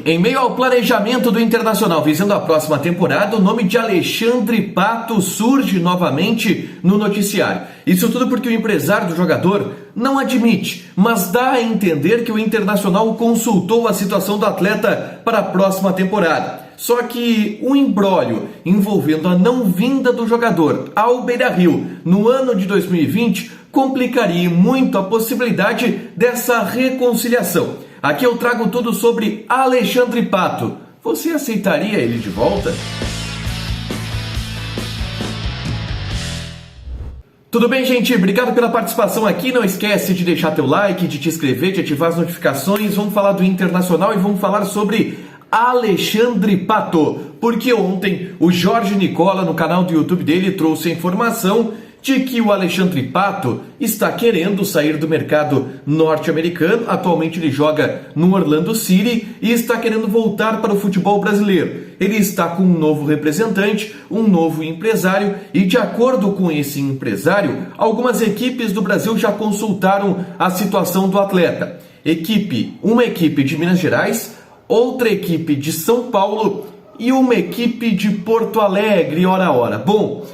Em meio ao planejamento do Internacional visando a próxima temporada, o nome de Alexandre Pato surge novamente no noticiário. Isso tudo porque o empresário do jogador não admite, mas dá a entender que o Internacional consultou a situação do atleta para a próxima temporada. Só que o imbróglio envolvendo a não vinda do jogador ao Beira-Rio no ano de 2020 complicaria muito a possibilidade dessa reconciliação. Aqui eu trago tudo sobre Alexandre Pato. Você aceitaria ele de volta? Tudo bem, gente? Obrigado pela participação aqui. Não esquece de deixar teu like, de te inscrever, de ativar as notificações. Vamos falar do Internacional e vamos falar sobre Alexandre Pato. Porque ontem o Jorge Nicola, no canal do YouTube dele, trouxe a informação de que o Alexandre Pato está querendo sair do mercado norte-americano. Atualmente ele joga no Orlando City e está querendo voltar para o futebol brasileiro. Ele está com um novo representante, um novo empresário, e de acordo com esse empresário, algumas equipes do Brasil já consultaram a situação do atleta. Uma equipe de Minas Gerais, outra equipe de São Paulo e uma equipe de Porto Alegre, ora. Bom,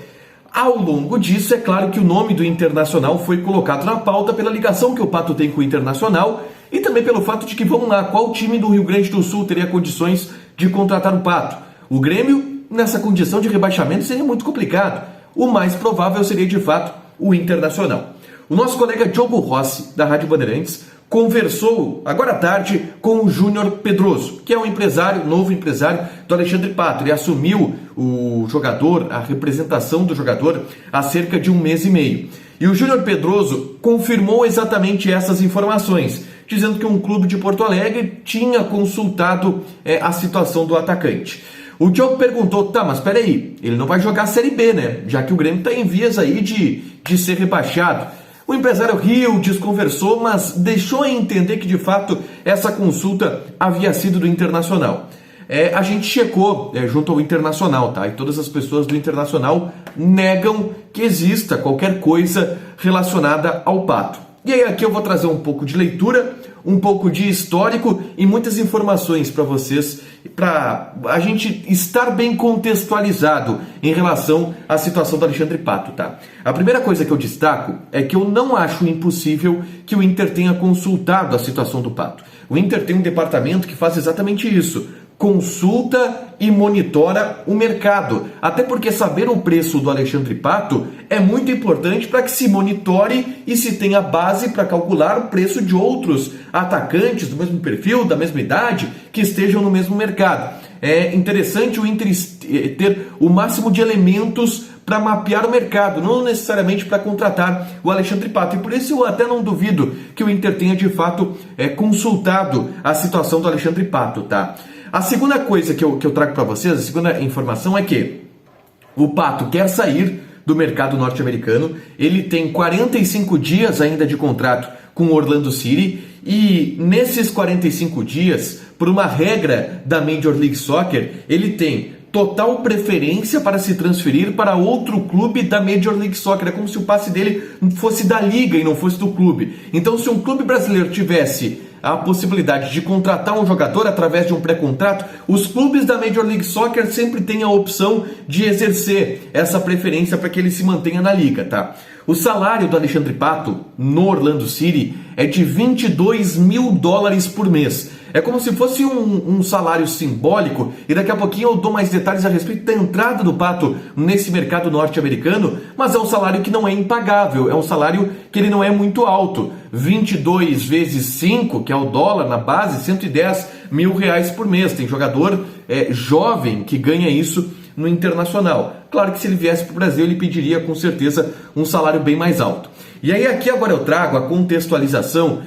ao longo disso, é claro que o nome do Internacional foi colocado na pauta pela ligação que o Pato tem com o Internacional e também pelo fato de que, vamos lá, qual time do Rio Grande do Sul teria condições de contratar o Pato? O Grêmio, nessa condição de rebaixamento, seria muito complicado. O mais provável seria, de fato, o Internacional. O nosso colega Diogo Rossi, da Rádio Bandeirantes, conversou agora à tarde com o Júnior Pedroso, que é um empresário, novo empresário do Alexandre Pato. Ele assumiu o jogador, a representação do jogador, há cerca de 1 mês e meio. E o Júnior Pedroso confirmou exatamente essas informações, dizendo que um clube de Porto Alegre tinha consultado a situação do atacante. O Diogo perguntou, tá, mas peraí, ele não vai jogar a Série B, né? Já que o Grêmio está em vias aí de ser rebaixado. O empresário riu, desconversou, mas deixou a entender que, de fato, essa consulta havia sido do Internacional. A gente checou junto ao Internacional, tá? E todas as pessoas do Internacional negam que exista qualquer coisa relacionada ao Pato. E aí aqui eu vou trazer um pouco de leitura, um pouco de histórico e muitas informações para vocês, para a gente estar bem contextualizado em relação à situação do Alexandre Pato, tá? A primeira coisa que eu destaco é que eu não acho impossível que o Inter tenha consultado a situação do Pato. O Inter tem um departamento que faz exatamente isso. Consulta e monitora o mercado. Até porque saber o preço do Alexandre Pato é muito importante para que se monitore e se tenha base para calcular o preço de outros atacantes do mesmo perfil, da mesma idade, que estejam no mesmo mercado. É interessante o Inter ter o máximo de elementos para mapear o mercado, não necessariamente para contratar o Alexandre Pato. E por isso eu até não duvido que o Inter tenha de fato consultado a situação do Alexandre Pato, tá? A segunda coisa que eu trago para vocês, a segunda informação é que o Pato quer sair do mercado norte-americano. Ele tem 45 dias ainda de contrato com o Orlando City e nesses 45 dias, por uma regra da Major League Soccer, ele tem total preferência para se transferir para outro clube da Major League Soccer. É como se o passe dele fosse da liga e não fosse do clube. Então, se um clube brasileiro tivesse a possibilidade de contratar um jogador através de um pré-contrato, os clubes da Major League Soccer sempre têm a opção de exercer essa preferência para que ele se mantenha na liga, tá? O salário do Alexandre Pato no Orlando City é de $22 mil por mês. É como se fosse um salário simbólico, e daqui a pouquinho eu dou mais detalhes a respeito da entrada do Pato nesse mercado norte-americano, mas é um salário que não é impagável, é um salário que ele não é muito alto. 22 vezes 5, que é o dólar na base, R$110 mil por mês. Tem jogador jovem que ganha isso no Internacional. Claro que se ele viesse para o Brasil, ele pediria com certeza um salário bem mais alto. E aí aqui agora eu trago a contextualização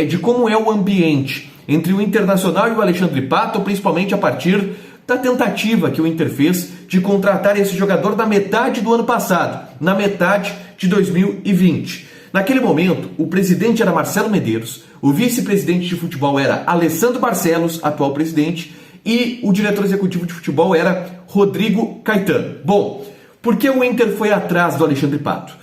de como é o ambiente entre o Internacional e o Alexandre Pato, principalmente a partir da tentativa que o Inter fez de contratar esse jogador na metade do ano passado, na metade de 2020. Naquele momento, o presidente era Marcelo Medeiros, o vice-presidente de futebol era Alessandro Barcelos, atual presidente, e o diretor executivo de futebol era Rodrigo Caetano. Bom, por que o Inter foi atrás do Alexandre Pato?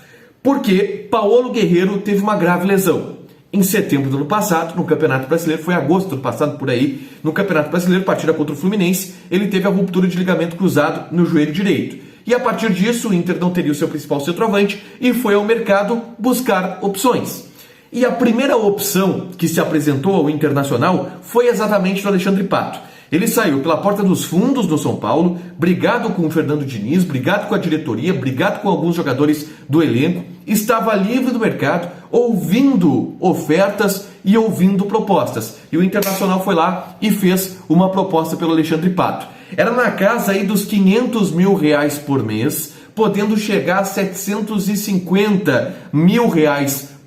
Porque Paulo Guerreiro teve uma grave lesão. em setembro do ano passado, no Campeonato Brasileiro, foi agosto do ano passado, por aí, no Campeonato Brasileiro, partida contra o Fluminense, ele teve a ruptura de ligamento cruzado no joelho direito. E a partir disso, o Inter não teria o seu principal centroavante e foi ao mercado buscar opções. E a primeira opção que se apresentou ao Internacional foi exatamente do Alexandre Pato. Ele saiu pela porta dos fundos do São Paulo, brigado com o Fernando Diniz, brigado com a diretoria, brigado com alguns jogadores do elenco, estava livre do mercado, ouvindo ofertas e ouvindo propostas. E o Internacional foi lá e fez uma proposta pelo Alexandre Pato. Era na casa aí dos R$500 mil por mês, podendo chegar a R$750 mil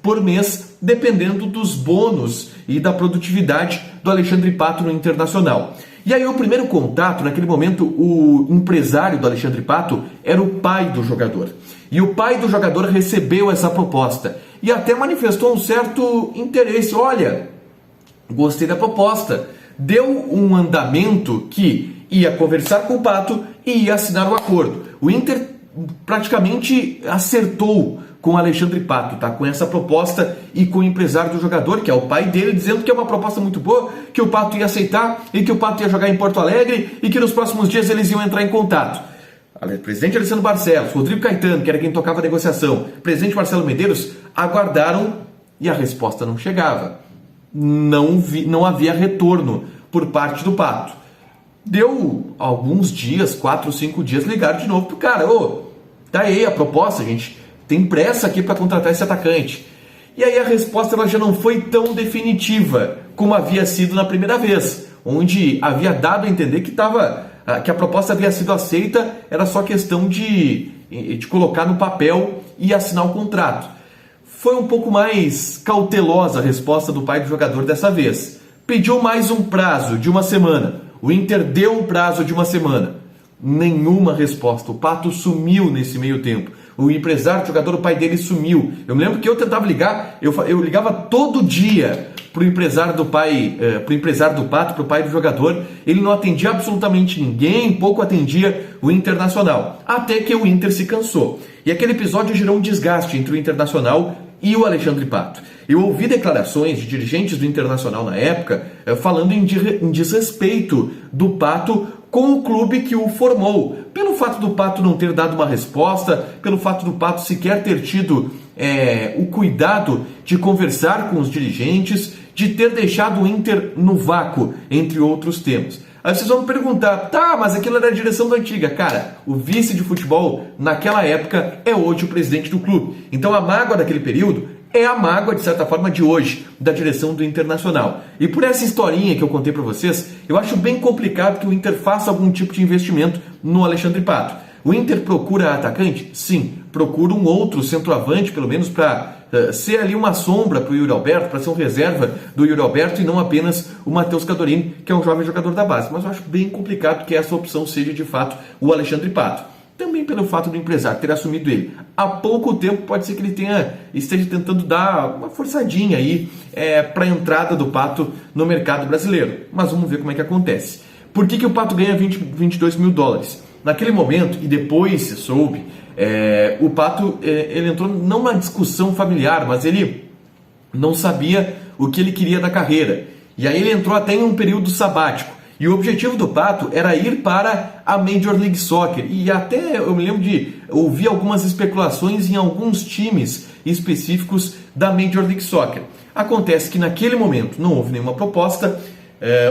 por mês, dependendo dos bônus e da produtividade do Alexandre Pato no Internacional. E aí o primeiro contato, naquele momento, o empresário do Alexandre Pato era o pai do jogador. E o pai do jogador recebeu essa proposta e até manifestou um certo interesse. Olha, gostei da proposta. Deu um andamento que ia conversar com o Pato e ia assinar o acordo. O Inter praticamente acertou com o Alexandre Pato, tá? Com essa proposta e com o empresário do jogador, que é o pai dele, dizendo que é uma proposta muito boa, que o Pato ia aceitar e que o Pato ia jogar em Porto Alegre e que nos próximos dias eles iam entrar em contato. O presidente Alessandro Barcelos, Rodrigo Caetano, que era quem tocava a negociação, o presidente Marcelo Medeiros, aguardaram e a resposta não chegava. Não havia retorno por parte do Pato. Deu alguns dias, 4 ou 5 dias, ligaram de novo pro cara. Tá aí a proposta, gente. Tem pressa aqui para contratar esse atacante. E aí a resposta ela já não foi tão definitiva como havia sido na primeira vez, onde havia dado a entender que a proposta havia sido aceita, era só questão de colocar no papel e assinar o contrato. Foi um pouco mais cautelosa a resposta do pai do jogador dessa vez. Pediu mais um prazo de 1 semana. O Inter deu um prazo de 1 semana. Nenhuma resposta. O Pato sumiu nesse meio tempo. O empresário do jogador, o pai dele, sumiu. Eu me lembro que eu tentava ligar, eu ligava todo dia pro empresário do Pato, pro pai do jogador. Ele não atendia absolutamente ninguém, pouco atendia o Internacional. Até que o Inter se cansou. E aquele episódio gerou um desgaste entre o Internacional e o Alexandre Pato. Eu ouvi declarações de dirigentes do Internacional na época falando em desrespeito do Pato com o clube que o formou. Pelo fato do Pato não ter dado uma resposta, pelo fato do Pato sequer ter tido o cuidado de conversar com os dirigentes, de ter deixado o Inter no vácuo, entre outros temas. Aí vocês vão me perguntar, tá, mas aquilo era a direção da antiga. Cara, o vice de futebol naquela época é hoje o presidente do clube. Então a mágoa daquele período é a mágoa, de certa forma, de hoje, da direção do Internacional. E por essa historinha que eu contei para vocês, eu acho bem complicado que o Inter faça algum tipo de investimento no Alexandre Pato. O Inter procura atacante? Sim. Procura um outro centroavante, pelo menos para ser ali uma sombra para o Yuri Alberto, para ser um reserva do Yuri Alberto e não apenas o Matheus Cadorini, que é um jovem jogador da base. Mas eu acho bem complicado que essa opção seja de fato o Alexandre Pato. Também pelo fato do empresário ter assumido ele há pouco tempo, pode ser que ele esteja tentando dar uma forçadinha aí para a entrada do Pato no mercado brasileiro. Mas vamos ver como é que acontece. Por que o Pato ganha 22 mil dólares? Naquele momento, e depois se soube, o Pato ele entrou não numa discussão familiar, mas ele não sabia o que ele queria da carreira. E aí ele entrou até em um período sabático. E o objetivo do Pato era ir para a Major League Soccer. E até eu me lembro de ouvir algumas especulações em alguns times específicos da Major League Soccer. Acontece que naquele momento não houve nenhuma proposta.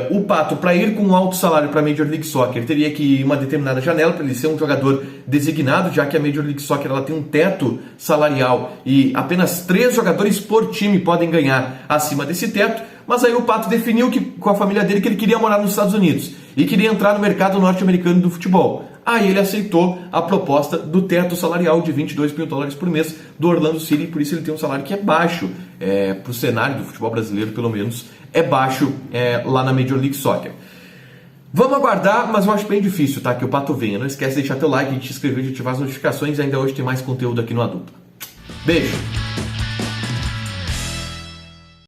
O Pato, para ir com um alto salário para a Major League Soccer, teria que ir em uma determinada janela para ele ser um jogador designado, já que a Major League Soccer ela tem um teto salarial e apenas 3 jogadores por time podem ganhar acima desse teto. Mas aí o Pato definiu com a família dele que ele queria morar nos Estados Unidos e queria entrar no mercado norte-americano do futebol. Aí ele aceitou a proposta do teto salarial de 22 mil dólares por mês do Orlando City, por isso ele tem um salário que é baixo, para o cenário do futebol brasileiro pelo menos, é baixo lá na Major League Soccer. Vamos aguardar, mas eu acho bem difícil, tá? Que o Pato venha. Não esquece de deixar teu like, de te inscrever, de ativar as notificações. Ainda hoje tem mais conteúdo aqui no A Dupla. Beijo!